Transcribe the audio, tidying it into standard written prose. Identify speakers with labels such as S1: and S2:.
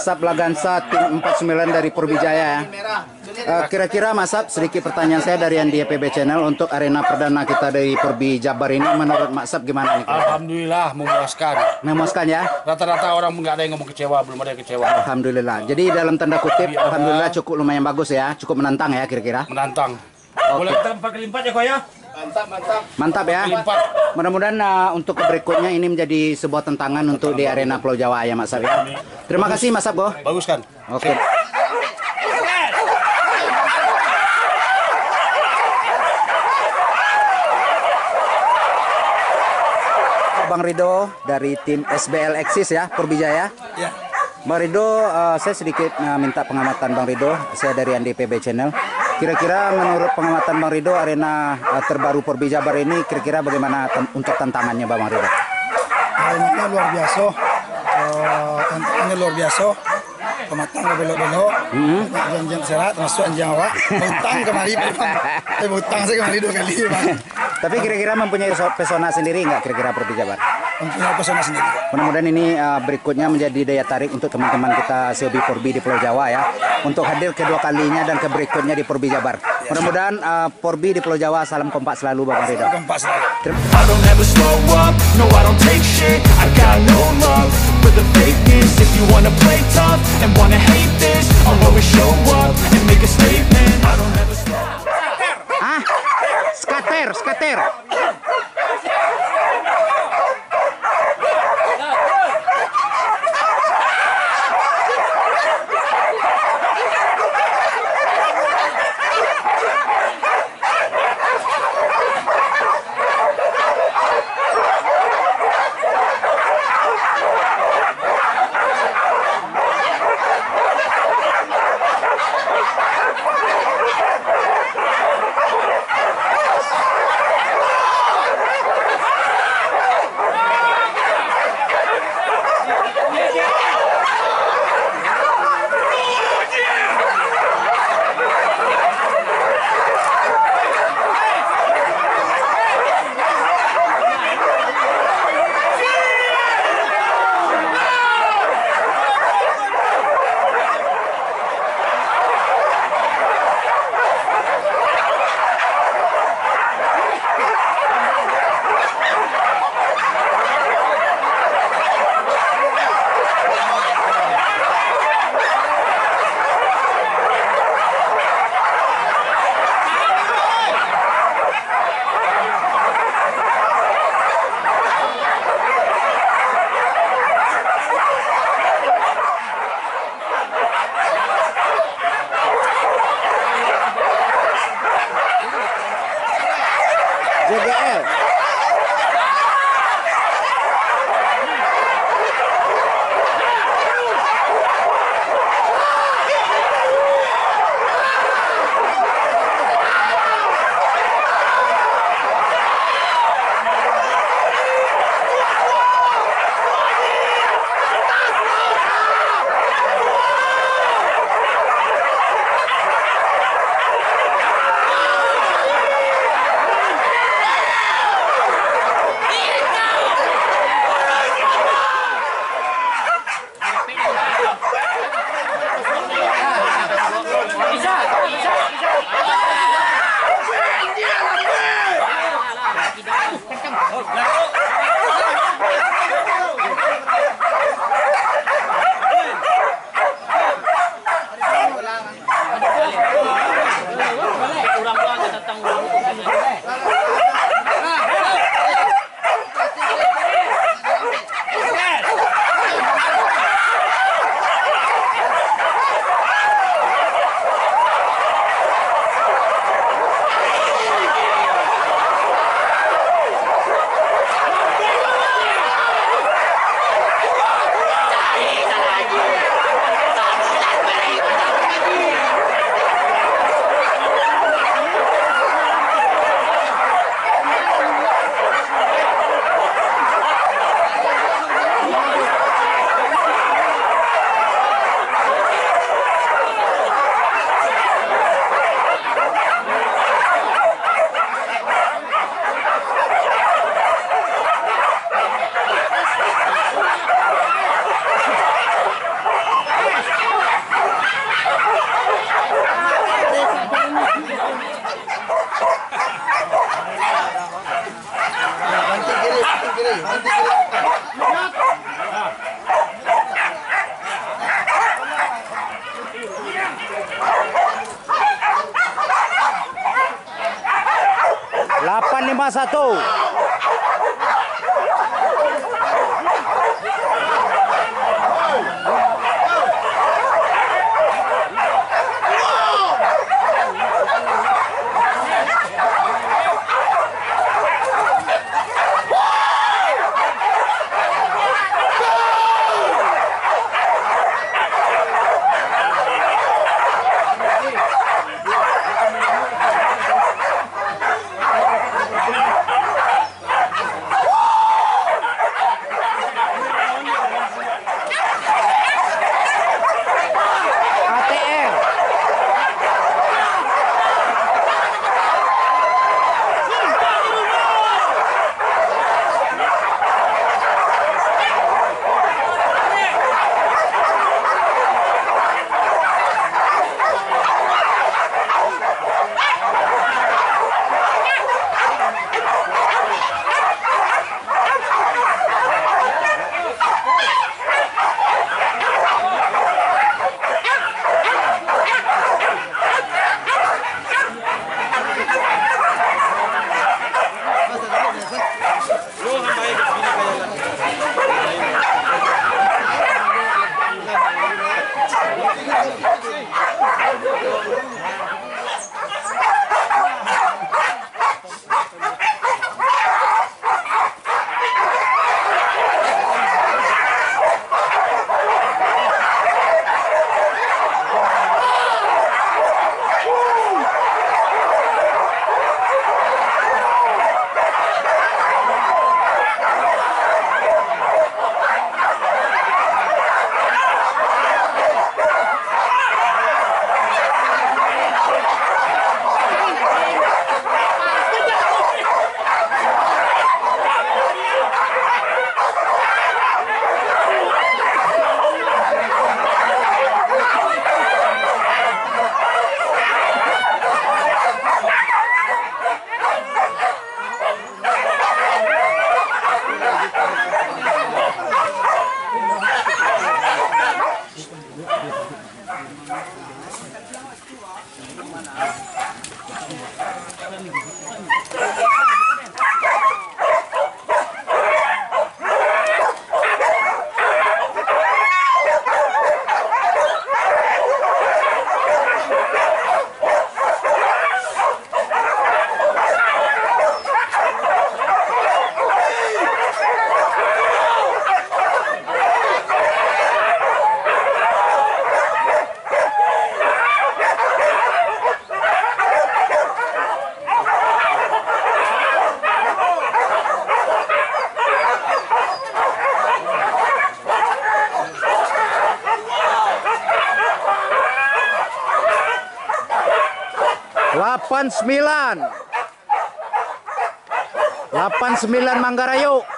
S1: Masap Lagansa tim 49 dari Purbijaya ya. Kira-kira Masap, sedikit pertanyaan saya dari Andi PB Channel untuk arena perdana kita dari Purbi Jabar ini, menurut Masap gimana nih?
S2: Alhamdulillah memuaskan.
S1: Memuaskan ya?
S2: Rata-rata orang nggak ada yang ngomong kecewa, belum ada yang kecewa.
S1: Alhamdulillah. Jadi dalam tanda kutip, alhamdulillah cukup lumayan bagus ya, cukup menantang ya kira-kira.
S2: Menantang. Boleh kita 4 kali 4 ya kok ya?
S1: Mantap ya. Mudah-mudahan untuk berikutnya ini menjadi sebuah tantangan untuk di arena Pulau Jawa ya Mas Sab ya. Terima kasih Mas Sab.
S2: Bagus kan?
S1: Oke. Bang Rido dari tim SBL Exis ya, Purbijaya.
S2: Ya.
S1: Bang Rido, saya sedikit minta pengamatan Bang Rido. Saya dari Andi PB Channel. Kira-kira menurut pengamatan Bang Rido, arena terbaru Purbi Jabar ini kira-kira bagaimana untuk tantangannya Bang Rido?
S3: Arenanya luar biasa, tantangannya luar biasa. Pematang belok-belok, jam-jam serat, masuk anjing awak, butang kemari, butang saya kemari 2 kali.
S1: Tapi kira-kira mempunyai pesona sendiri nggak kira-kira Purbi Jabar?
S3: Mempunyai pesona sendiri.
S1: Mudah-mudahan ini berikutnya menjadi daya tarik untuk teman-teman kita Sehobi Purbi di Pulau Jawa ya, untuk hadir kedua kalinya dan ke berikutnya di Purbi Jabar. Mudah-mudahan Purbi di Pulau Jawa salam kompak selalu Bang Rido.
S3: Kompak selalu.
S4: I don't ever slow up, no I don't take shit. I got no love for the fakeness. If you wanna play tough and wanna hate this, I'll always show up and make a statement. I don't ever slow up.
S1: Skater. JGL. Delapan lima satu. Delapan sembilan Manggarai.